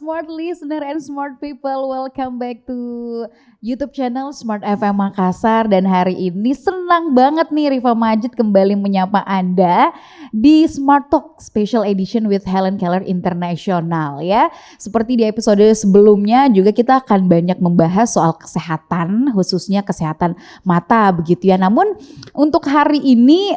smart listener and smart people, welcome back to YouTube channel Smart FM Makassar. Dan hari ini senang banget nih Rifa Majid kembali menyapa Anda di Smart Talk Special Edition with Helen Keller International ya. Seperti di episode sebelumnya juga kita akan banyak membahas soal kesehatan, khususnya kesehatan mata begitu ya. Namun untuk hari ini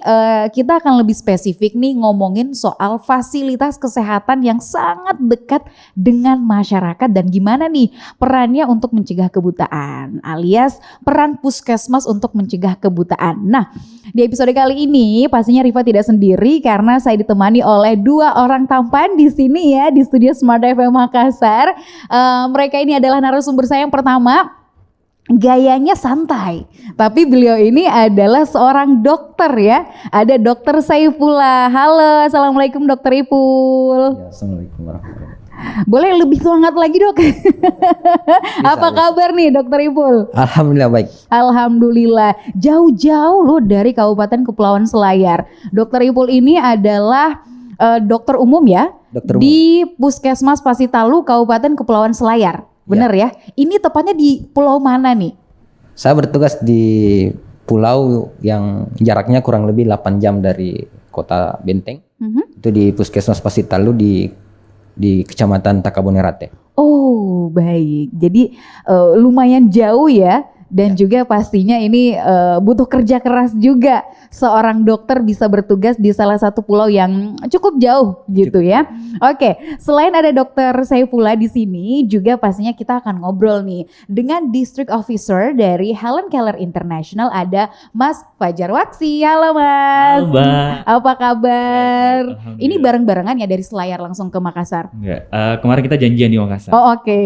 kita akan lebih spesifik nih ngomongin soal fasilitas kesehatan yang sangat dekat dengan masyarakat dan gimana nih perannya untuk mencegah kebutaan alias peran puskesmas untuk mencegah kebutaan. Nah, di episode kali ini pastinya Rifa tidak sendiri karena saya ditemani oleh dua orang tampan di sini ya di studio Smart FM Makassar. Mereka ini adalah narasumber saya yang pertama. Gayanya santai, tapi beliau ini adalah seorang dokter ya. Ada Dokter Saifullah. Halo, assalamualaikum Dokter Ipul. Ya, assalamualaikum warahmatullahi wabarakatuh. Boleh lebih semangat lagi dok? Apa kabar nih Dokter Ipul? Alhamdulillah baik. Alhamdulillah. Jauh-jauh loh dari Kabupaten Kepulauan Selayar. Dokter Ipul ini adalah dokter umum ya, Dokter di Puskesmas Pasitalu Kabupaten Kepulauan Selayar. Bener ya. Ini tepatnya di pulau mana nih? Saya bertugas di pulau yang jaraknya kurang lebih 8 jam dari kota Benteng. Itu di Puskesmas Pasitalu di Kecamatan Takabonerate. Oh baik. Jadi lumayan jauh ya. Dan juga pastinya ini butuh kerja keras juga seorang dokter bisa bertugas di salah satu pulau yang cukup jauh gitu ya. Oke, selain ada Dokter Saifullah di sini, juga pastinya kita akan ngobrol nih dengan District Officer dari Helen Keller International, ada Mas Fajar Waksi. Halo Mas. Halo Mbak. Apa kabar? Baik, Ini bareng-barengan ya dari Selayar langsung ke Makassar? Enggak, kemarin kita janjian di Makassar. Oh oke.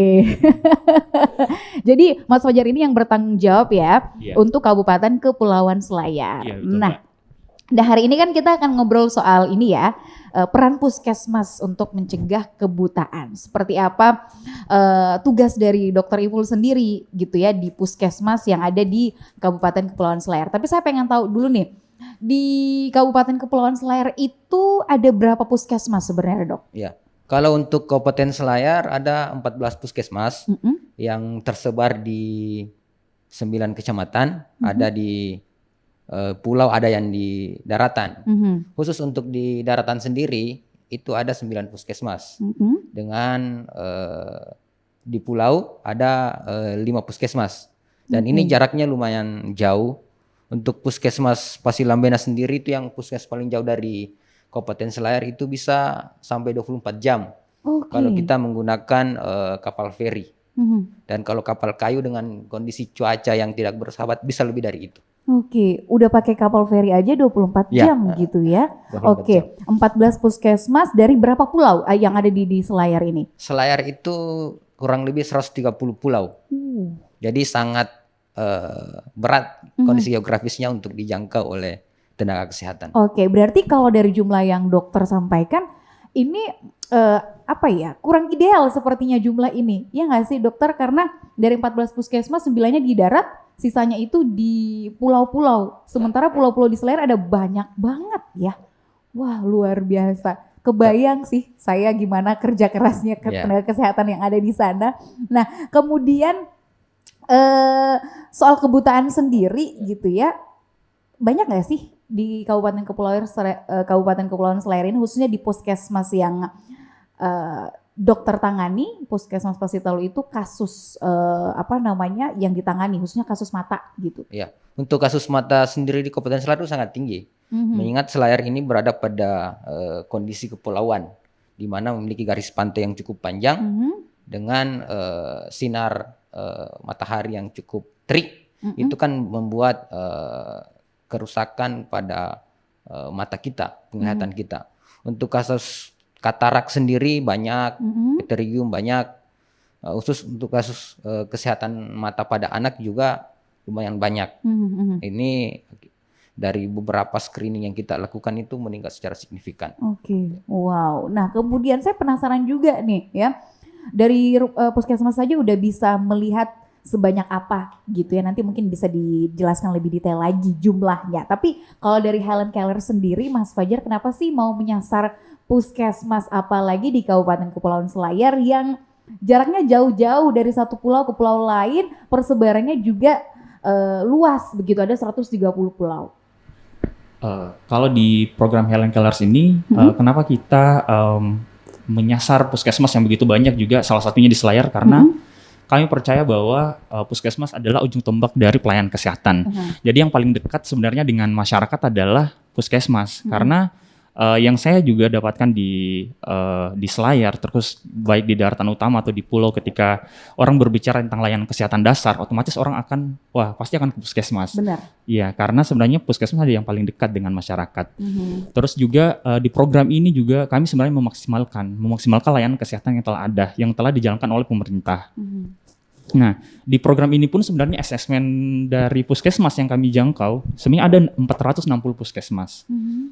Jadi Mas Fajar ini yang bertanggung jawab ya untuk Kabupaten Kepulauan Selayar. Nah, hari ini kan kita akan ngobrol soal ini ya, peran puskesmas untuk mencegah kebutaan. Seperti apa tugas dari Dokter Ipul sendiri gitu ya di puskesmas yang ada di Kabupaten Kepulauan Selayar. Tapi saya pengen tahu dulu nih, di Kabupaten Kepulauan Selayar itu ada berapa puskesmas sebenarnya dok? Ya. Kalau untuk Kabupaten Selayar ada 14 puskesmas yang tersebar di 9 kecamatan, ada di pulau, ada yang di daratan. Khusus untuk di daratan sendiri itu ada 9 puskesmas. Dengan di pulau ada 5 puskesmas. Dan ini jaraknya lumayan jauh. Untuk puskesmas Pasilambena sendiri itu yang puskesmas paling jauh dari Kabupaten Selayar itu bisa sampai 24 jam. Kalau kita menggunakan kapal feri. Dan kalau kapal kayu dengan kondisi cuaca yang tidak bersahabat bisa lebih dari itu. Oke, udah pakai kapal feri aja 24 jam gitu ya. Oke, 14 puskesmas dari berapa pulau yang ada di Selayar ini? Selayar itu kurang lebih 130 pulau. Jadi sangat berat kondisi geografisnya untuk dijangkau oleh tenaga kesehatan. Oke, berarti kalau dari jumlah yang dokter sampaikan ini kurang ideal sepertinya jumlah ini. Ya nggak sih dokter? Karena dari 14 puskesmas 9-nya di darat, sisanya itu di pulau-pulau. Sementara pulau-pulau di Selayar ada banyak banget ya. Wah, luar biasa. Kebayang sih saya gimana kerja kerasnya tenaga kesehatan yang ada di sana. Nah, kemudian soal kebutaan sendiri gitu ya. Banyak nggak sih di Kabupaten Kepulauan Selayar ini, khususnya di puskesmas yang dokter tangani, puskesmas Pasitalu itu kasus yang ditangani, khususnya kasus mata gitu. Ya, untuk kasus mata sendiri di Kabupaten Selayar itu sangat tinggi. Mengingat Selayar ini berada pada kondisi kepulauan, di mana memiliki garis pantai yang cukup panjang dengan sinar matahari yang cukup terik. Itu kan membuat kerusakan pada mata kita, penglihatan kita. Untuk kasus katarak sendiri banyak, pterygium banyak. Khusus untuk kasus kesehatan mata pada anak juga lumayan banyak. Ini dari beberapa screening yang kita lakukan itu meningkat secara signifikan. Oke, wow. Nah kemudian saya penasaran juga nih ya, dari puskesmas saja udah bisa melihat sebanyak apa gitu ya, nanti mungkin bisa dijelaskan lebih detail lagi jumlahnya. Tapi kalau dari Helen Keller sendiri, Mas Fajar, kenapa sih mau menyasar puskesmas apalagi di Kabupaten Kepulauan Selayar yang jaraknya jauh-jauu dari satu pulau ke pulau lain, persebarannya juga luas begitu, ada 130 pulau. Kalau di program Helen Kellers ini, kenapa kita menyasar puskesmas yang begitu banyak juga, salah satunya di Selayar, karena kami percaya bahwa puskesmas adalah ujung tombak dari pelayanan kesehatan. Jadi yang paling dekat sebenarnya dengan masyarakat adalah puskesmas, karena yang saya juga dapatkan di Selayar, terus baik di daratan utama atau di pulau, ketika orang berbicara tentang layanan kesehatan dasar, otomatis orang akan, pasti akan ke puskesmas. Benar. Iya, karena sebenarnya puskesmas ada yang paling dekat dengan masyarakat. Terus juga di program ini juga kami sebenarnya memaksimalkan layanan kesehatan yang telah dijalankan oleh pemerintah. Nah, di program ini pun sebenarnya asesmen dari puskesmas yang kami jangkau, sebenarnya ada 460 puskesmas.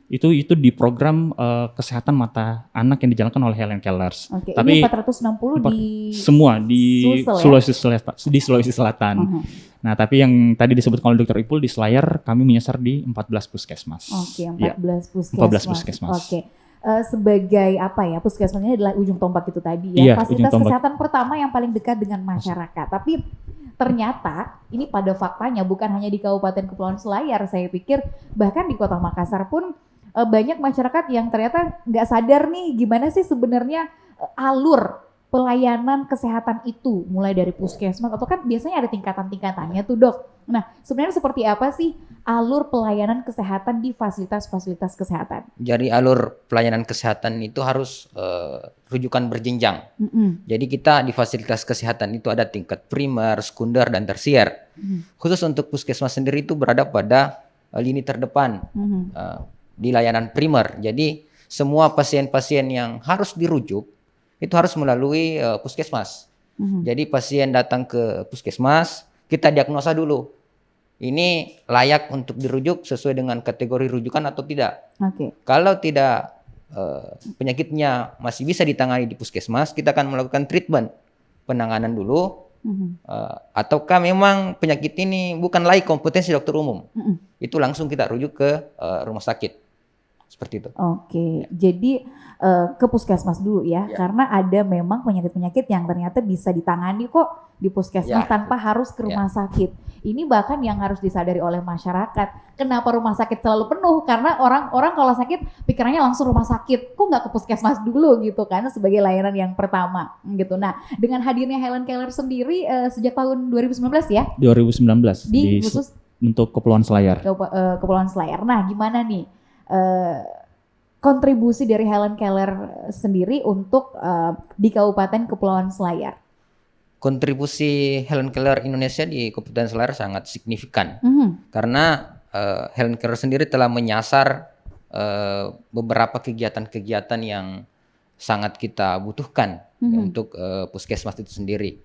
Itu di program kesehatan mata anak yang dijalankan oleh Helen Kellers. Oke, Tapi ini 460 semua di Sulsel, Sulawesi Selatan. Nah, tapi yang tadi disebutkan oleh Dr. Ipul di Selayar, kami menyasar di 14 puskesmas. Oke, 14 Ya, puskesmas. 14 puskesmas. Oke. Sebagai apa ya, puskesmasnya adalah ujung tombak itu tadi ya, Iya, fasilitas ujung tombak. kesehatan pertama yang paling dekat dengan masyarakat. Tapi ternyata ini pada faktanya bukan hanya di Kabupaten Kepulauan Selayar, saya pikir bahkan di Kota Makassar pun banyak masyarakat yang ternyata nggak sadar nih gimana sih sebenarnya alur pelayanan kesehatan itu, mulai dari puskesmas, atau kan biasanya ada tingkatan-tingkatannya tuh dok. Nah, sebenarnya seperti apa sih alur pelayanan kesehatan di fasilitas-fasilitas kesehatan? Jadi alur pelayanan kesehatan itu harus rujukan berjenjang. Jadi kita di fasilitas kesehatan itu ada tingkat primer, sekunder, dan tersier. Khusus untuk puskesmas sendiri itu berada pada lini terdepan di layanan primer. Jadi semua pasien-pasien yang harus dirujuk itu harus melalui puskesmas. Jadi pasien datang ke puskesmas, kita diagnosa dulu. Ini layak untuk dirujuk sesuai dengan kategori rujukan atau tidak. Kalau tidak, penyakitnya masih bisa ditangani di puskesmas, kita akan melakukan treatment, penanganan dulu. Ataukah memang penyakit ini bukan lagi kompetensi dokter umum, itu langsung kita rujuk ke rumah sakit. Seperti itu. Oke, jadi ke puskesmas dulu ya, karena ada memang penyakit-penyakit yang ternyata bisa ditangani kok di puskesmas tanpa harus ke rumah sakit. Ini bahkan yang harus disadari oleh masyarakat. Kenapa rumah sakit selalu penuh? Karena orang kalau sakit pikirannya langsung rumah sakit. Kok nggak ke puskesmas dulu gitu kan, sebagai layanan yang pertama gitu. Nah, dengan hadirnya Helen Kellers sendiri sejak tahun 2019 ya? 2019 di khusus untuk Kepulauan Selayar. Kepulauan Selayar. Nah, gimana nih kontribusi dari Helen Kellers sendiri untuk di Kabupaten Kepulauan Selayar? Kontribusi Helen Kellers Indonesia di Kabupaten Selayar sangat signifikan. Karena Helen Kellers sendiri telah menyasar beberapa kegiatan-kegiatan yang sangat kita butuhkan untuk puskesmas itu sendiri.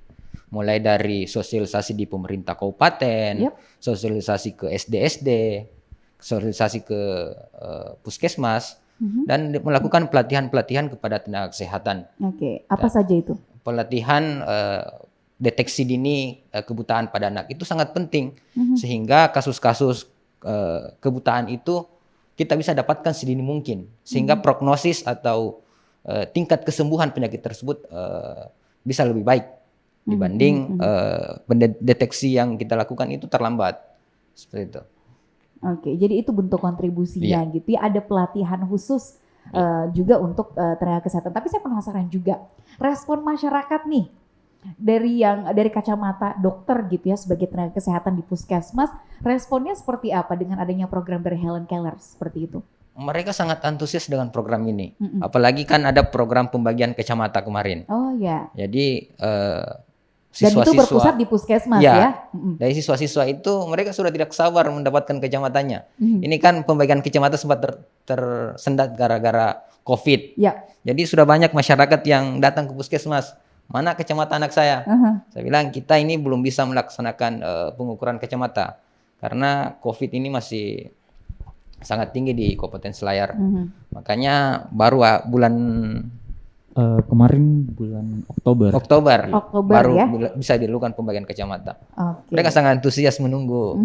Mulai dari sosialisasi di pemerintah kabupaten, sosialisasi ke SD-SD, sosialisasi ke puskesmas, dan melakukan pelatihan-pelatihan kepada tenaga kesehatan. Oke, apa saja itu? Pelatihan deteksi dini kebutaan pada anak itu sangat penting, sehingga kasus-kasus kebutaan itu kita bisa dapatkan sedini mungkin, sehingga prognosis atau tingkat kesembuhan penyakit tersebut bisa lebih baik dibanding pendeteksi yang kita lakukan itu terlambat. Seperti itu. Oke, jadi itu bentuk kontribusinya gitu ya. Ada pelatihan khusus juga untuk tenaga kesehatan. Tapi saya penasaran juga respon masyarakat nih dari kacamata dokter gitu ya, sebagai tenaga kesehatan di puskesmas, responnya seperti apa dengan adanya program dari Helen Kellers seperti itu? Mereka sangat antusias dengan program ini. Apalagi kan ada program pembagian kacamata kemarin. Oh ya. Jadi dan itu berpusat di puskesmas ya? Dari siswa-siswa itu mereka sudah tidak sabar mendapatkan kacamatanya. Ini kan pembagian kacamata sempat tersendat gara-gara COVID. Jadi sudah banyak masyarakat yang datang ke puskesmas. Mana kacamata anak saya? Saya bilang kita ini belum bisa melaksanakan pengukuran kacamata. Karena COVID ini masih sangat tinggi di Kabupaten Selayar. Makanya baru bulan kemarin bulan Oktober baru ya? bisa dilakukan pembagian kacamata. Okay. Mereka sangat antusias menunggu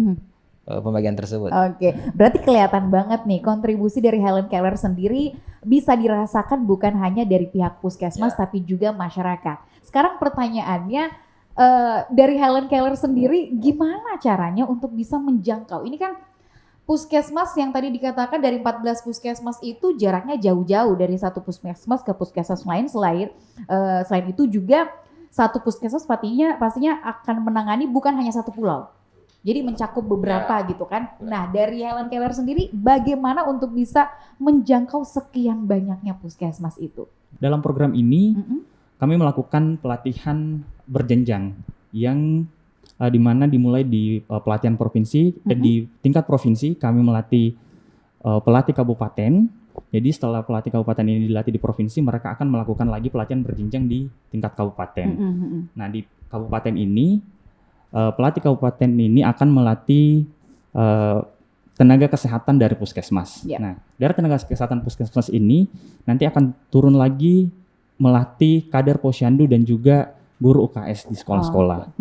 pembagian tersebut. Oke, berarti kelihatan banget nih kontribusi dari Helen Kellers sendiri bisa dirasakan bukan hanya dari pihak puskesmas tapi juga masyarakat. Sekarang pertanyaannya, dari Helen Keller sendiri gimana caranya untuk bisa menjangkau? Ini kan puskesmas yang tadi dikatakan dari 14 puskesmas itu jaraknya jauh-jauh dari satu puskesmas ke puskesmas lain. Selain itu juga satu puskesmas pastinya akan menangani bukan hanya satu pulau. Jadi mencakup beberapa gitu kan. Nah, dari Helen Keller sendiri bagaimana untuk bisa menjangkau sekian banyaknya puskesmas itu? Dalam program ini kami melakukan pelatihan berjenjang yang di mana dimulai di pelatihan provinsi, di tingkat provinsi kami melatih pelatih kabupaten. Jadi setelah pelatih kabupaten ini dilatih di provinsi, mereka akan melakukan lagi pelatihan berjenjang di tingkat kabupaten. Nah, di kabupaten ini pelatih kabupaten ini akan melatih tenaga kesehatan dari puskesmas. Nah, dari tenaga kesehatan puskesmas ini nanti akan turun lagi melatih kader posyandu dan juga guru UKS di sekolah-sekolah.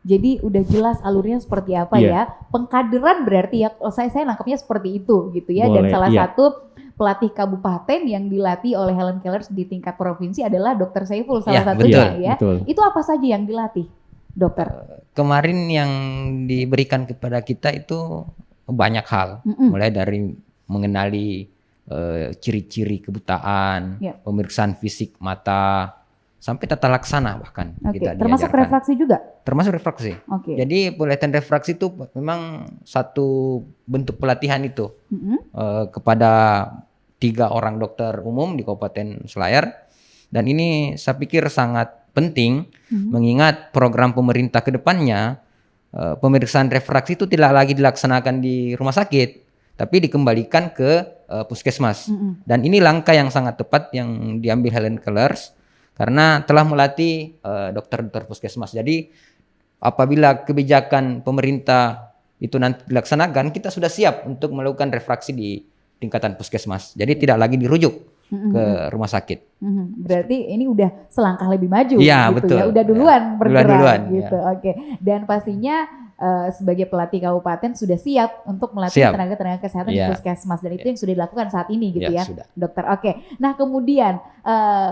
Jadi udah jelas alurnya seperti apa ya. Pengkaderan berarti ya, saya nangkapnya seperti itu gitu ya. Boleh, dan salah satu pelatih kabupaten yang dilatih oleh Helen Keller di tingkat provinsi adalah Dr. Saiful salah satunya ya. Betul. Itu apa saja yang dilatih, dokter? Kemarin yang diberikan kepada kita itu banyak hal, mulai dari mengenali ciri-ciri kebutaan, pemeriksaan fisik mata, sampai tata laksana bahkan kita termasuk diajarkan. refraksi juga? Termasuk refraksi. Jadi pelatihan refraksi itu memang satu bentuk pelatihan itu kepada 3 orang dokter umum di Kabupaten Selayar, dan ini saya pikir sangat penting mengingat program pemerintah ke depannya pemeriksaan refraksi itu tidak lagi dilaksanakan di rumah sakit, tapi dikembalikan ke puskesmas. Dan ini langkah yang sangat tepat yang diambil Helen Keller karena telah melatih dokter-dokter puskesmas. Jadi apabila kebijakan pemerintah itu nanti dilaksanakan, kita sudah siap untuk melakukan refraksi di tingkatan puskesmas. Jadi tidak lagi dirujuk ke rumah sakit. Berarti ini udah selangkah lebih maju ya, gitu betul. ya. Udah duluan bergerak duluan, gitu. Oke. Dan pastinya sebagai pelatih kabupaten sudah siap untuk melatih tenaga-tenaga kesehatan di puskesmas, dan itu yang sudah dilakukan saat ini gitu ya, sudah. dokter. Oke. Nah, kemudian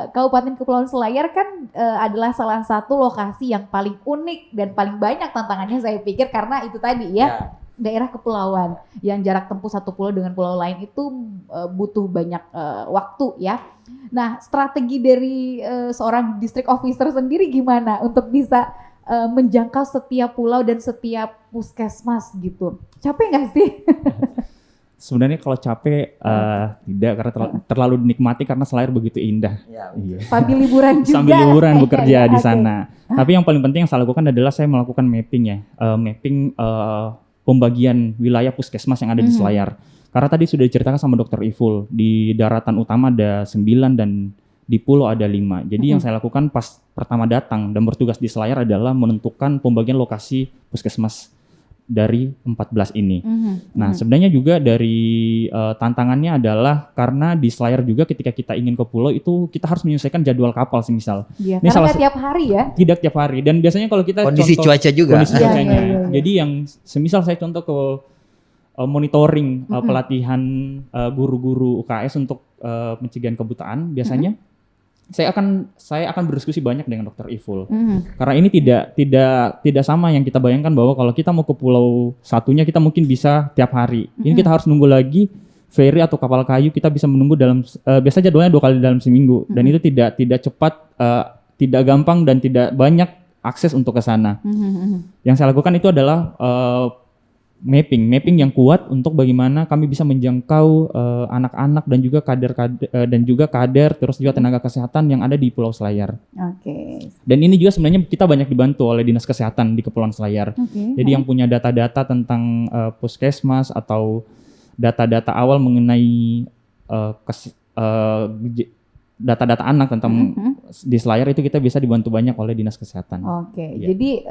Kabupaten Kepulauan Selayar kan adalah salah satu lokasi yang paling unik dan paling banyak tantangannya saya pikir karena itu tadi ya. Daerah kepulauan yang jarak tempuh satu pulau dengan pulau lain itu butuh banyak waktu ya. Nah, strategi dari seorang district officer sendiri gimana untuk bisa menjangkau setiap pulau dan setiap puskesmas gitu? Capek nggak sih? Sebenarnya kalau capek tidak, karena terlalu dinikmati karena Selayar begitu indah. Sambil liburan juga. Sambil liburan bekerja di sana. Tapi yang paling penting yang saya lakukan adalah saya melakukan mapping ya, pembagian wilayah puskesmas yang ada di Selayar. Karena tadi sudah diceritakan sama Dr. Iful, di daratan utama ada 9 dan di pulau ada 5. Jadi yang saya lakukan pas pertama datang dan bertugas di Selayar adalah menentukan pembagian lokasi puskesmas dari 14 ini. Nah, sebenarnya juga dari tantangannya adalah karena di Selayar juga ketika kita ingin ke pulau itu kita harus menyelesaikan jadwal kapal semisal. Iya, karena tiap hari ya? Tidak tiap hari, dan biasanya kalau kita kondisi cuaca juga. Kondisi cuacanya. Jadi yang semisal saya contoh ke monitoring pelatihan guru-guru UKS untuk pencegahan kebutaan, biasanya saya akan berdiskusi banyak dengan Dr. Iful. Karena ini tidak sama yang kita bayangkan bahwa kalau kita mau ke pulau satunya kita mungkin bisa tiap hari. Ini kita harus nunggu lagi ferry atau kapal kayu, kita bisa menunggu dalam biasa jadwalnya 2 kali dalam seminggu, dan itu tidak cepat, tidak gampang dan tidak banyak akses untuk ke sana. Yang saya lakukan itu adalah mapping yang kuat untuk bagaimana kami bisa menjangkau anak-anak dan juga kader terus juga tenaga kesehatan yang ada di Pulau Selayar. Dan ini juga sebenarnya kita banyak dibantu oleh Dinas Kesehatan di Kepulauan Selayar. Jadi yang punya data-data tentang puskesmas atau data-data awal mengenai data-data anak tentang di Selayar itu kita bisa dibantu banyak oleh Dinas Kesehatan. Jadi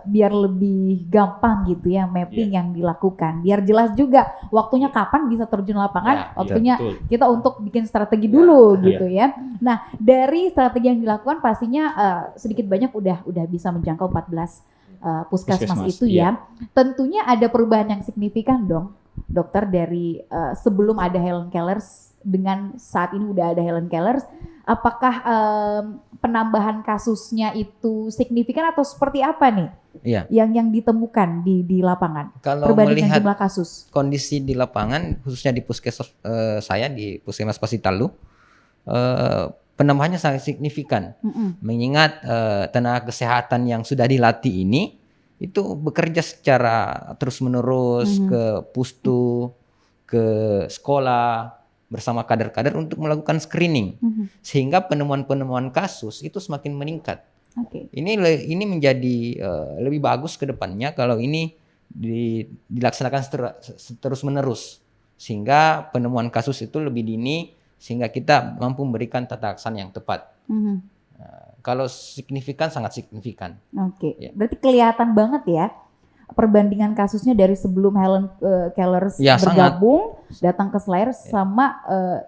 biar lebih gampang gitu ya mapping yang dilakukan, biar jelas juga waktunya kapan bisa terjun lapangan, waktunya kita untuk bikin strategi dulu gitu ya. Nah, dari strategi yang dilakukan pastinya sedikit banyak udah bisa menjangkau 14 puskesmas itu ya. Tentunya ada perubahan yang signifikan dong dokter dari sebelum ada Helen Kellers dengan saat ini udah ada Helen Kellers, apakah penambahan kasusnya itu signifikan atau seperti apa nih? Iya. Yang ditemukan di lapangan Kalau perbandingan melihat jumlah kasus. kondisi di lapangan, khususnya di puskesmas saya di Puskesmas Pasitalu, penambahannya sangat signifikan. Mengingat tenaga kesehatan yang sudah dilatih ini itu bekerja secara terus-menerus ke pustu, ke sekolah bersama kader-kader untuk melakukan screening, sehingga penemuan-penemuan kasus itu semakin meningkat. Ini menjadi lebih bagus ke depannya kalau ini dilaksanakan terus-menerus, sehingga penemuan kasus itu lebih dini, sehingga kita mampu memberikan tata laksana yang tepat. Kalau signifikan, sangat signifikan. Ya. Berarti kelihatan banget ya perbandingan kasusnya dari sebelum Helen Kellers bergabung, datang ke Selayar sama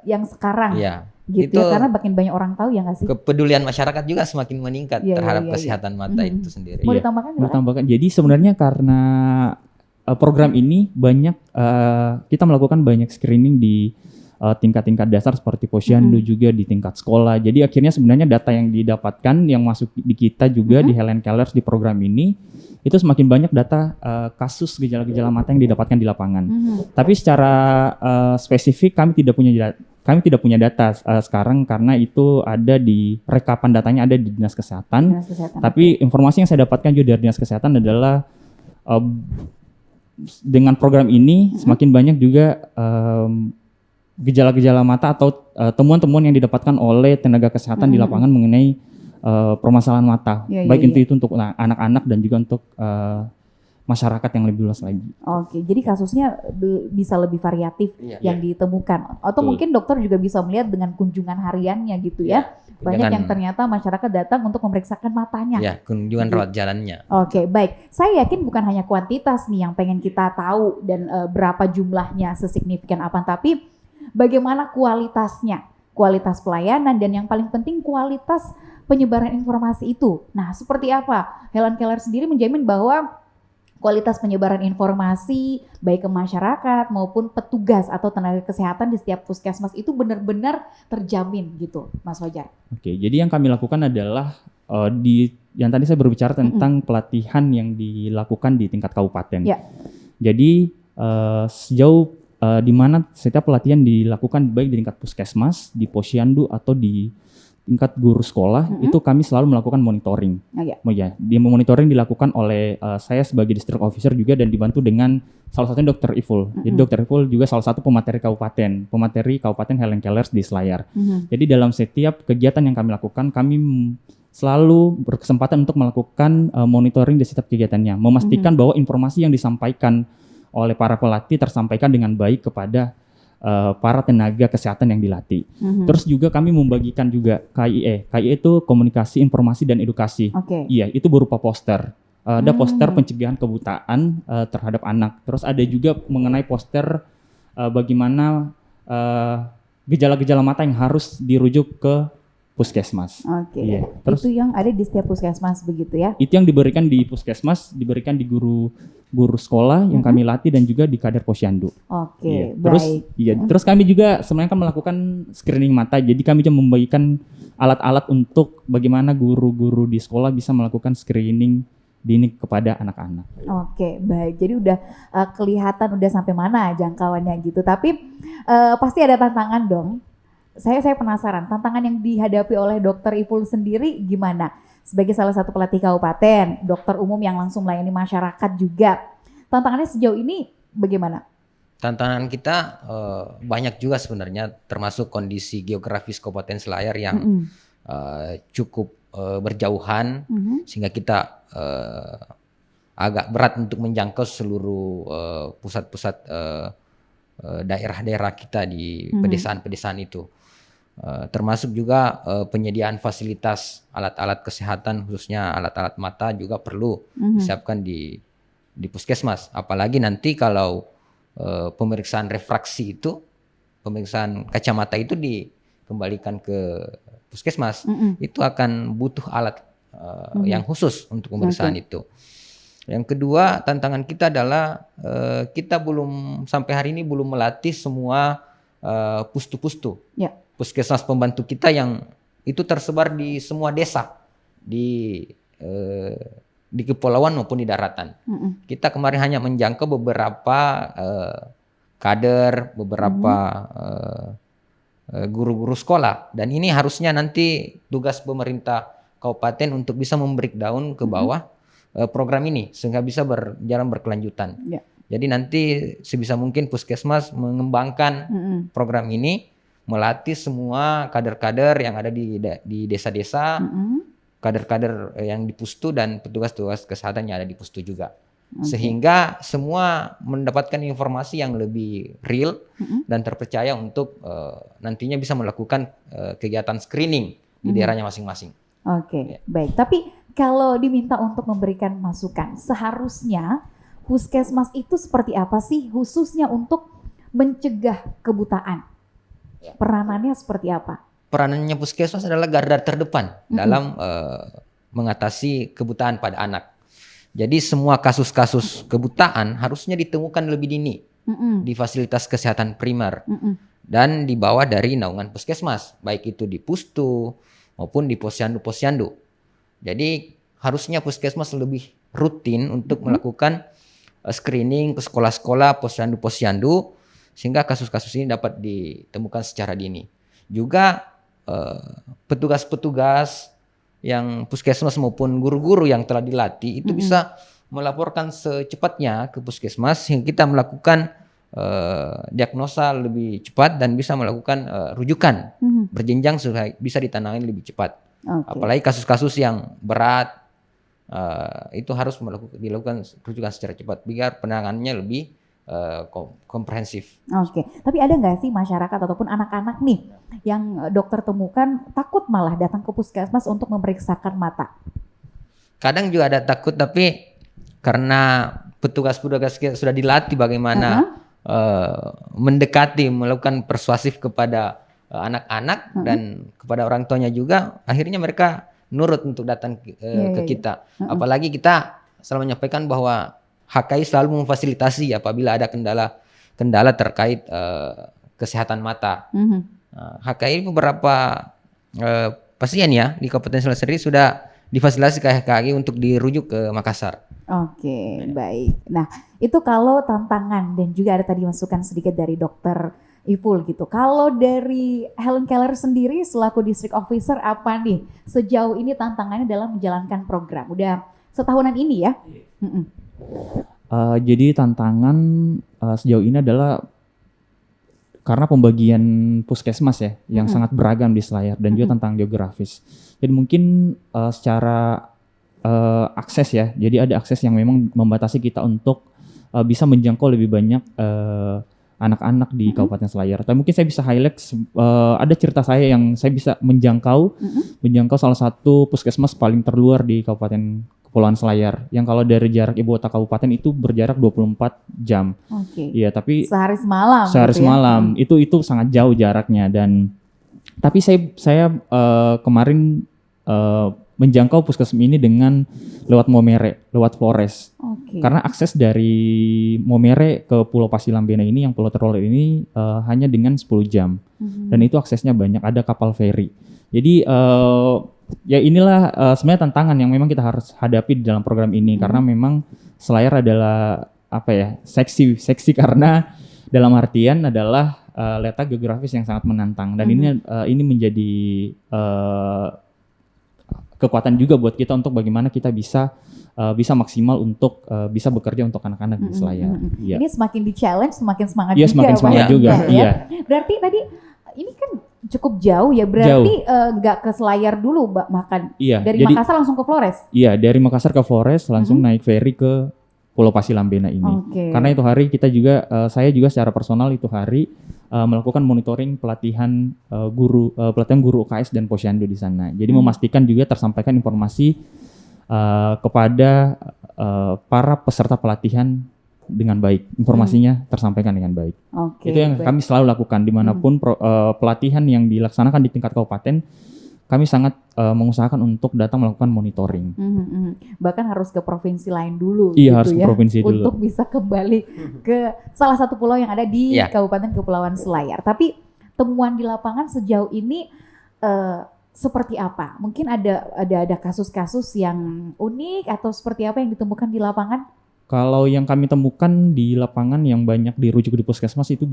yang sekarang. Gitu itu ya, karena makin banyak orang tahu ya nggak sih? Kepedulian masyarakat juga semakin meningkat terhadap kesehatan mata itu sendiri. Mau ditambahkan? Mau tambahkan. Jadi sebenarnya karena program ini banyak kita melakukan banyak screening di tingkat-tingkat dasar seperti posyandu, juga di tingkat sekolah. Jadi akhirnya sebenarnya data yang didapatkan yang masuk di kita juga di Helen Kellers di program ini itu semakin banyak data kasus gejala-gejala mata yang didapatkan di lapangan. Tapi secara spesifik kami tidak punya data sekarang karena itu ada di rekapan datanya ada di Dinas Kesehatan. Tapi informasi yang saya dapatkan juga dari Dinas Kesehatan adalah dengan program ini semakin banyak juga gejala-gejala mata atau temuan-temuan yang didapatkan oleh tenaga kesehatan di lapangan mengenai permasalahan mata, baik itu untuk anak-anak dan juga untuk masyarakat yang lebih luas lagi. Jadi kasusnya bisa lebih variatif yang ditemukan, atau mungkin dokter juga bisa melihat dengan kunjungan hariannya gitu ya. Banyak yang ternyata masyarakat datang untuk memeriksakan matanya. Ya, kunjungan rawat jalannya. Baik. Saya yakin bukan hanya kuantitas nih yang pengen kita tahu dan berapa jumlahnya sesignifikan apa, tapi bagaimana kualitasnya, kualitas pelayanan, dan yang paling penting kualitas penyebaran informasi itu. Nah, seperti apa Helen Kellers sendiri menjamin bahwa kualitas penyebaran informasi baik ke masyarakat maupun petugas atau tenaga kesehatan di setiap puskesmas itu benar-benar terjamin gitu, Mas Fajar? Jadi yang kami lakukan adalah yang tadi saya berbicara tentang pelatihan yang dilakukan di tingkat kabupaten. Jadi sejauh di mana setiap pelatihan dilakukan baik di tingkat puskesmas, di posyandu atau di tingkat guru sekolah, itu kami selalu melakukan monitoring. Di monitoring dilakukan oleh saya sebagai district officer juga dan dibantu dengan salah satunya Dr. Iful. Jadi Dr. Iful juga salah satu pemateri Kabupaten Helen Kellers di Selayar. Jadi dalam setiap kegiatan yang kami lakukan, kami selalu berkesempatan untuk melakukan monitoring di setiap kegiatannya, memastikan bahwa informasi yang disampaikan oleh para pelatih tersampaikan dengan baik kepada para tenaga kesehatan yang dilatih. Terus juga kami membagikan juga KIE. KIE itu komunikasi, informasi, dan edukasi. Iya, itu berupa poster. Ada poster pencegahan kebutaan terhadap anak. Terus ada juga mengenai poster bagaimana gejala-gejala mata yang harus dirujuk ke puskesmas. Terus itu yang ada di setiap puskesmas begitu ya? Itu yang diberikan di puskesmas, diberikan di guru sekolah yang kami latih dan juga di kader posyandu. Terus kami juga sebenarnya kan melakukan screening mata. Jadi kami juga membagikan alat-alat untuk bagaimana guru-guru di sekolah bisa melakukan screening dini kepada anak-anak. Jadi udah kelihatan udah sampai mana jangkauannya gitu. Tapi pasti ada tantangan dong. Saya penasaran, tantangan yang dihadapi oleh Dr. Iful sendiri gimana? Sebagai salah satu pelatih kabupaten, dokter umum yang langsung melayani masyarakat juga. Tantangannya sejauh ini bagaimana? Tantangan kita banyak juga sebenarnya, termasuk kondisi geografis Kabupaten Selayar yang cukup berjauhan, sehingga kita agak berat untuk menjangkau seluruh pusat-pusat daerah-daerah kita di pedesaan-pedesaan itu. Termasuk juga penyediaan fasilitas alat-alat kesehatan, khususnya alat-alat mata juga perlu disiapkan di puskesmas. Apalagi nanti kalau pemeriksaan refraksi itu, pemeriksaan kacamata itu dikembalikan ke puskesmas, itu akan butuh alat yang khusus untuk pemeriksaan itu. Yang kedua, tantangan kita adalah kita belum sampai hari ini belum melatih semua pustu-pustu. Ya. Puskesmas pembantu kita yang itu tersebar di semua desa di kepulauan maupun di daratan. Kita kemarin hanya menjangkau beberapa kader, beberapa guru-guru sekolah, dan ini harusnya nanti tugas pemerintah kabupaten untuk bisa membreakdown ke bawah program ini sehingga bisa berjalan berkelanjutan. Ya. Jadi nanti sebisa mungkin puskesmas mengembangkan program ini, melatih semua kader-kader yang ada di desa-desa, kader-kader yang di pustu dan petugas-petugas kesehatan yang ada di pustu juga. Sehingga semua mendapatkan informasi yang lebih real dan terpercaya untuk nantinya bisa melakukan kegiatan screening di daerahnya masing-masing. Oke, baik. Tapi kalau diminta untuk memberikan masukan, seharusnya puskesmas itu seperti apa sih khususnya untuk mencegah kebutaan? Peranannya seperti apa? Peranannya puskesmas adalah garda terdepan dalam mengatasi kebutaan pada anak. Jadi semua kasus-kasus kebutaan harusnya ditemukan lebih dini di fasilitas kesehatan primer dan dibawa dari naungan puskesmas, baik itu di pustu maupun di posyandu-posyandu. Jadi harusnya puskesmas lebih rutin untuk melakukan screening ke sekolah-sekolah, posyandu-posyandu sehingga kasus-kasus ini dapat ditemukan secara dini. Juga petugas-petugas yang puskesmas maupun guru-guru yang telah dilatih itu bisa melaporkan secepatnya ke puskesmas sehingga kita melakukan diagnosa lebih cepat dan bisa melakukan rujukan berjenjang supaya bisa ditangani lebih cepat. Apalagi kasus-kasus yang berat itu harus dilakukan rujukan secara cepat biar penanganannya lebih komprehensif. Oke, tapi ada nggak sih masyarakat ataupun anak-anak nih yang dokter temukan takut malah datang ke puskesmas untuk memeriksakan mata? Kadang juga ada takut, tapi karena petugas-petugas sudah dilatih bagaimana mendekati, melakukan persuasif kepada anak-anak dan kepada orang tuanya juga, akhirnya mereka nurut untuk datang ke kita. Apalagi kita selalu menyampaikan bahwa HKI selalu memfasilitasi apabila ada kendala terkait kesehatan mata. HKI beberapa pasien ya di Kabupaten Selat Seri sudah difasilitasi ke HKI untuk dirujuk ke Makassar. Oke, baik. Nah, itu kalau tantangan dan juga ada tadi masukan sedikit dari Dokter Iful gitu. Kalau dari Helen Keller sendiri selaku District Officer apa nih sejauh ini tantangannya dalam menjalankan program? Udah setahunan ini ya? Jadi tantangan sejauh ini adalah karena pembagian puskesmas ya yang sangat beragam di Selayar dan juga tentang geografis. Jadi mungkin secara akses ya, jadi ada akses yang memang membatasi kita untuk bisa menjangkau lebih banyak anak-anak di Kabupaten Selayar. Tapi mungkin saya bisa highlight ada cerita saya yang saya bisa menjangkau salah satu puskesmas paling terluar di Kabupaten Kepulauan Selayar. Yang kalau dari jarak ibu kota kabupaten itu berjarak 24 jam. Oke. Iya, tapi sehari semalam. Sehari gitu semalam. Itu sangat jauh jaraknya dan tapi saya kemarin menjangkau puskesmas ini dengan lewat Momere, lewat Flores. Karena akses dari Momere ke Pulau Pasilambena ini, yang pulau terluar ini hanya dengan 10 jam. Dan itu aksesnya banyak, ada kapal feri. Jadi ya inilah sebenarnya tantangan yang memang kita harus hadapi di dalam program ini. Karena memang Selayar adalah apa ya, seksi karena dalam artian adalah letak geografis yang sangat menantang. Dan ini menjadi kekuatan juga buat kita untuk bagaimana kita bisa maksimal untuk bisa bekerja untuk anak-anak di Selayar. Ini semakin di challenge, semakin semangat juga. Iya, semakin semangat juga. Iya. Berarti tadi ini kan cukup jauh ya. Berarti nggak ke Selayar dulu makan. Iya. Dari Makassar langsung ke Flores. Iya, dari Makassar ke Flores langsung naik ferry ke Pulau Pasilambena ini. Karena itu hari kita juga saya juga secara personal itu hari melakukan monitoring pelatihan guru UKS dan posyandu di sana. Jadi memastikan juga tersampaikan informasi kepada para peserta pelatihan dengan baik, informasinya tersampaikan dengan baik. Itu yang kami selalu lakukan dimanapun pelatihan yang dilaksanakan di tingkat kabupaten, kami sangat mengusahakan untuk datang melakukan monitoring. Bahkan harus ke provinsi lain dulu. Iya, gitu harus ke ya, provinsi dulu. untuk bisa kembali ke salah satu pulau yang ada di Iya. Kabupaten Kepulauan Selayar. Tapi temuan di lapangan sejauh ini seperti apa? Mungkin ada kasus-kasus yang unik atau seperti apa yang ditemukan di lapangan? Kalau yang kami temukan di lapangan yang banyak dirujuk di puskesmas itu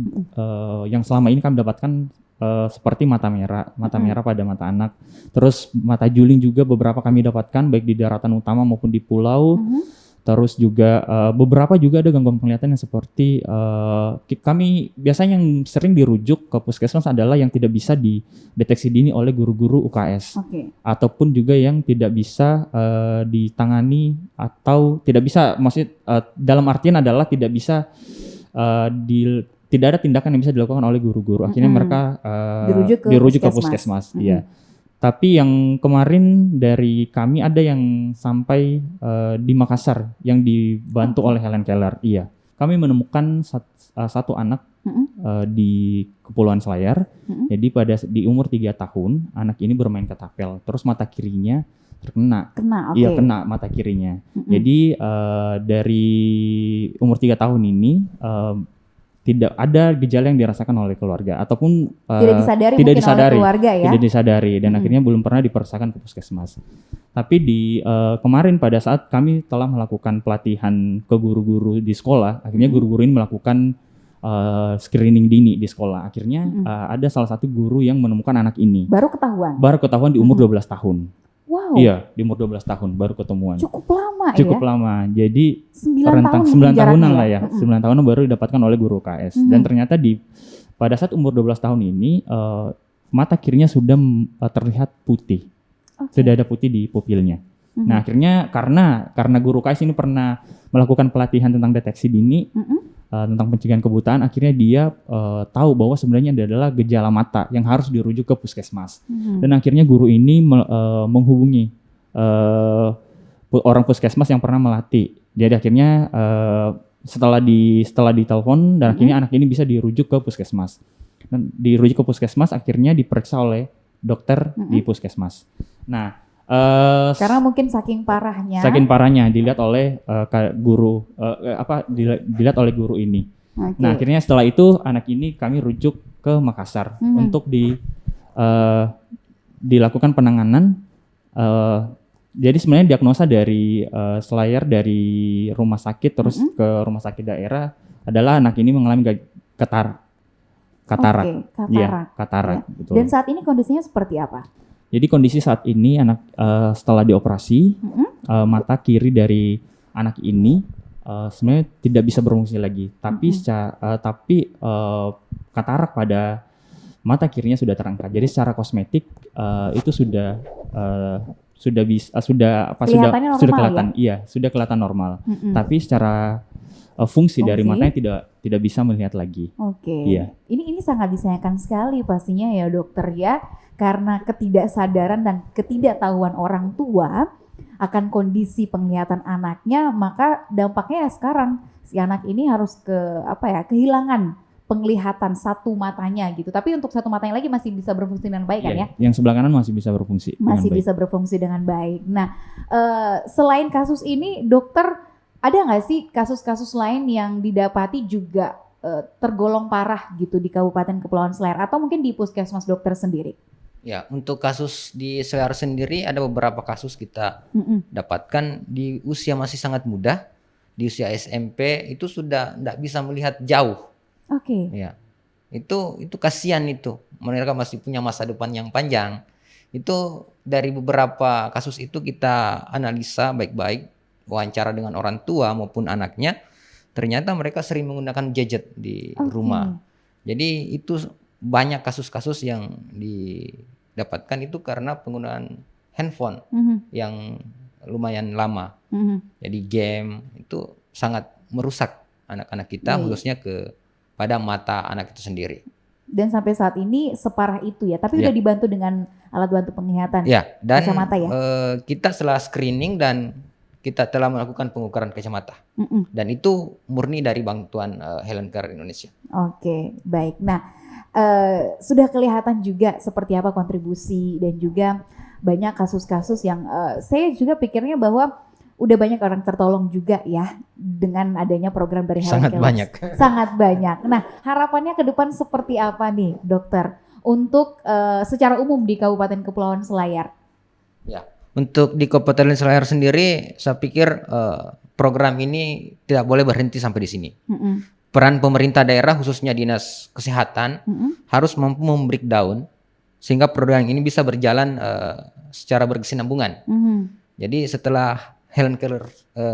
yang selama ini kami dapatkan seperti mata merah pada mata anak. Terus mata juling juga beberapa kami dapatkan baik di daratan utama maupun di pulau. Terus juga beberapa juga ada gangguan penglihatan yang seperti kami biasanya yang sering dirujuk ke puskesmas adalah yang tidak bisa dideteksi dini oleh guru-guru UKS. Ataupun juga yang tidak bisa ditangani atau tidak bisa, dalam artian adalah tidak bisa tidak ada tindakan yang bisa dilakukan oleh guru-guru. Akhirnya mereka dirujuk ke puskesmas. Iya. Tapi yang kemarin dari kami ada yang sampai di Makassar yang dibantu oleh Helen Keller. Iya. Kami menemukan satu anak di Kepulauan Selayar. Jadi di umur 3 tahun anak ini bermain ketapel. Terus mata kirinya terkena. Iya, kena mata kirinya. Jadi dari umur 3 tahun ini tidak ada gejala yang dirasakan oleh keluarga ataupun tidak disadari oleh keluarga ya. Tidak disadari dan akhirnya belum pernah diperiksakan ke puskesmas. Tapi di kemarin pada saat kami telah melakukan pelatihan ke guru-guru di sekolah, akhirnya guru-guru ini melakukan screening dini di sekolah. Akhirnya ada salah satu guru yang menemukan anak ini. Baru ketahuan? Baru ketahuan di umur 12 tahun. Wow. Iya, di umur 12 tahun baru ketemuan. Cukup lama Cukup lama. Jadi 9 tahunan lah ya. 9 tahunan baru didapatkan oleh guru KS. Dan ternyata pada saat umur 12 tahun ini mata kirinya sudah terlihat putih. Sudah ada putih di pupilnya. Nah, akhirnya karena guru KS ini pernah melakukan pelatihan tentang deteksi dini tentang pencegahan kebutaan, akhirnya dia tahu bahwa sebenarnya ini adalah gejala mata yang harus dirujuk ke puskesmas. Dan akhirnya guru ini menghubungi orang puskesmas yang pernah melatih. Jadi akhirnya setelah ditelepon dan akhirnya anak ini bisa dirujuk ke puskesmas. Dan dirujuk ke puskesmas akhirnya diperiksa oleh dokter di puskesmas. Nah, karena mungkin saking parahnya dilihat oleh guru dilihat oleh guru ini. Nah, akhirnya setelah itu anak ini kami rujuk ke Makassar untuk dilakukan penanganan. Jadi sebenarnya diagnosa dari Selayar dari rumah sakit terus ke rumah sakit daerah adalah anak ini mengalami katarak. Iya, katarak. Ya. Betul. Dan saat ini kondisinya seperti apa? Jadi kondisi saat ini anak setelah dioperasi mata kiri dari anak ini sebenarnya tidak bisa berfungsi lagi. Tapi katarak pada mata kirinya sudah terangkat. Jadi secara kosmetik itu sudah kelihatan, ya? Sudah kelihatan normal. Tapi secara fungsi dari matanya tidak bisa melihat lagi. Iya. Ini sangat disayangkan sekali pastinya ya dokter ya, karena ketidaksadaran dan ketidaktahuan orang tua akan kondisi penglihatan anaknya, maka dampaknya ya sekarang si anak ini harus kehilangan penglihatan satu matanya gitu. Tapi untuk satu matanya lagi masih bisa berfungsi dengan baik kan ya? Yang sebelah kanan masih bisa berfungsi. Bisa berfungsi dengan baik. Nah, selain kasus ini, dokter ada nggak sih kasus-kasus lain yang didapati juga tergolong parah gitu di Kabupaten Kepulauan Selayar atau mungkin di puskesmas dokter sendiri? Ya, untuk kasus di Selayar sendiri ada beberapa kasus kita dapatkan di usia masih sangat muda, di usia SMP itu sudah tidak bisa melihat jauh. Ya, itu kasihan itu. Mereka masih punya masa depan yang panjang. Itu dari beberapa kasus itu kita analisa baik-baik, wawancara dengan orang tua maupun anaknya. Ternyata mereka sering menggunakan gadget di rumah. Jadi itu banyak kasus-kasus yang didapatkan itu karena penggunaan handphone yang lumayan lama. Jadi game itu sangat merusak anak-anak kita, khususnya pada mata anak itu sendiri. Dan sampai saat ini separah itu ya, tapi udah dibantu dengan alat bantu penglihatan. Ya, dan kacamata ya. Kita setelah screening dan kita telah melakukan pengukuran kacamata. Dan itu murni dari bantuan Helen Keller Indonesia. Baik. Nah, sudah kelihatan juga seperti apa kontribusi dan juga banyak kasus-kasus yang saya juga pikirnya bahwa udah banyak orang tertolong juga ya dengan adanya program dari Helen Sangat Kellers. banyak. Sangat banyak. Nah, harapannya ke depan seperti apa nih, dokter? Untuk secara umum di Kabupaten Kepulauan Selayar. Ya, untuk di Kabupaten Selayar sendiri, saya pikir program ini tidak boleh berhenti sampai di sini. Peran pemerintah daerah khususnya Dinas Kesehatan harus mampu membreakdown sehingga program ini bisa berjalan secara berkesinambungan. Jadi setelah Helen Keller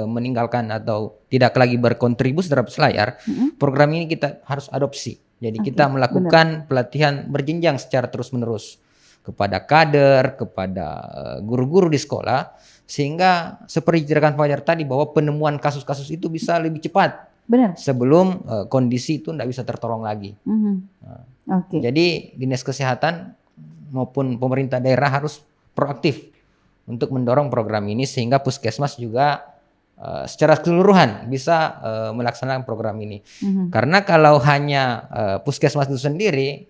meninggalkan atau tidak lagi berkontribusi terhadap Selayar, program ini kita harus adopsi. Jadi kita melakukan pelatihan berjenjang secara terus-menerus kepada kader, kepada guru-guru di sekolah, sehingga seperti diceritakan Fajar tadi bahwa penemuan kasus-kasus itu bisa lebih cepat. Benar. Sebelum kondisi itu tidak bisa tertolong lagi. Jadi Dinas Kesehatan maupun pemerintah daerah harus proaktif untuk mendorong program ini sehingga puskesmas juga secara keseluruhan bisa melaksanakan program ini. Karena kalau hanya puskesmas itu sendiri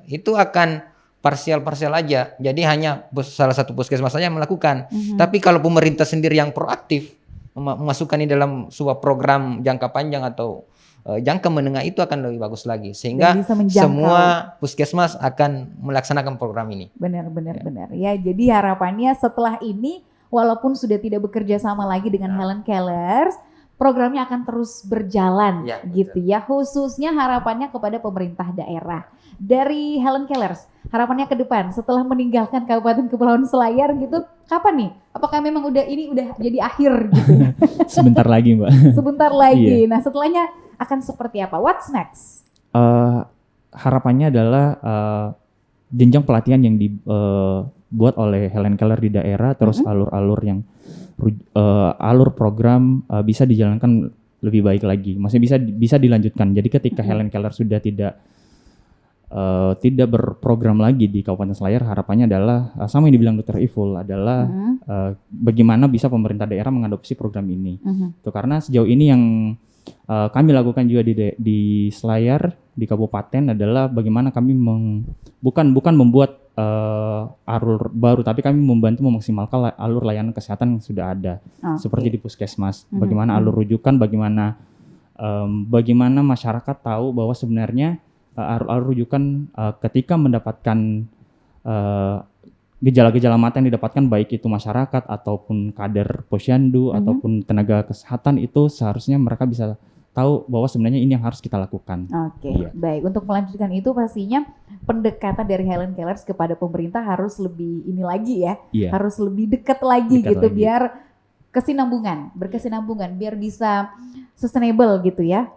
itu akan parsial-parsial aja. Jadi hanya salah satu puskesmas saja yang melakukan. Tapi kalau pemerintah sendiri yang proaktif memasukkan ini dalam sebuah program jangka panjang atau jangka menengah itu akan lebih bagus lagi sehingga semua puskesmas akan melaksanakan program ini. Benar. Ya, jadi harapannya setelah ini walaupun sudah tidak bekerja sama lagi dengan Helen Kellers, programnya akan terus berjalan gitu ya. Khususnya harapannya kepada pemerintah daerah. Dari Helen Kellers, harapannya ke depan setelah meninggalkan Kabupaten Kepulauan Selayar gitu, kapan nih? Apakah memang udah jadi akhir gitu? Sebentar lagi, Mbak. Sebentar lagi. Nah, setelahnya akan seperti apa? What's next? Harapannya adalah jenjang pelatihan yang dibuat oleh Helen Keller di daerah, terus alur-alur yang alur program bisa dijalankan lebih baik lagi. Maksudnya bisa dilanjutkan. Jadi ketika Helen Keller sudah tidak berprogram lagi di Kabupaten Selayar, harapannya adalah sama yang dibilang Dr. Iful adalah bagaimana bisa pemerintah daerah mengadopsi program ini. Itu karena sejauh ini yang kami lakukan juga di Selayar di kabupaten adalah bagaimana kami bukan membuat alur baru, tapi kami membantu memaksimalkan alur layanan kesehatan yang sudah ada, seperti di puskesmas. Bagaimana alur rujukan, bagaimana masyarakat tahu bahwa sebenarnya alur rujukan ketika mendapatkan gejala-gejala mata yang didapatkan baik itu masyarakat ataupun kader posyandu ataupun tenaga kesehatan, itu seharusnya mereka bisa tahu bahwa sebenarnya ini yang harus kita lakukan. Baik. Untuk melanjutkan itu pastinya pendekatan dari Helen Kellers kepada pemerintah harus lebih ini lagi ya, harus lebih dekat lagi biar berkesinambungan, biar bisa sustainable gitu ya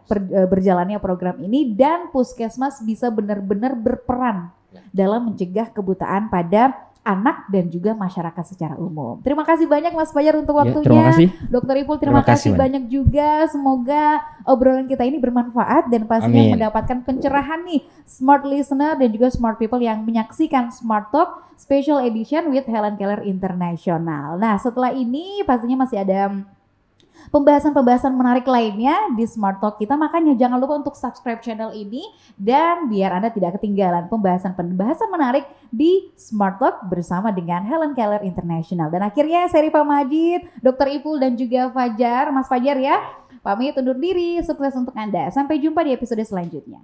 berjalannya program ini dan puskesmas bisa benar-benar berperan dalam mencegah kebutaan pada anak dan juga masyarakat secara umum. Terima kasih banyak Mas Fajar untuk waktunya. Terima kasih. Dr. Iful terima kasih banyak juga. Semoga obrolan kita ini bermanfaat dan pastinya mendapatkan pencerahan nih smart listener dan juga smart people yang menyaksikan Smart Talk Special Edition with Helen Keller International. Nah, setelah ini pastinya masih ada pembahasan-pembahasan menarik lainnya di Smart Talk kita, makanya jangan lupa untuk subscribe channel ini dan biar Anda tidak ketinggalan pembahasan-pembahasan menarik di Smart Talk bersama dengan Helen Keller International. Dan akhirnya saya Rifa Majid, Dr. Iful dan juga Fajar, Mas Fajar ya, pamit undur diri, sukses untuk Anda. Sampai jumpa di episode selanjutnya.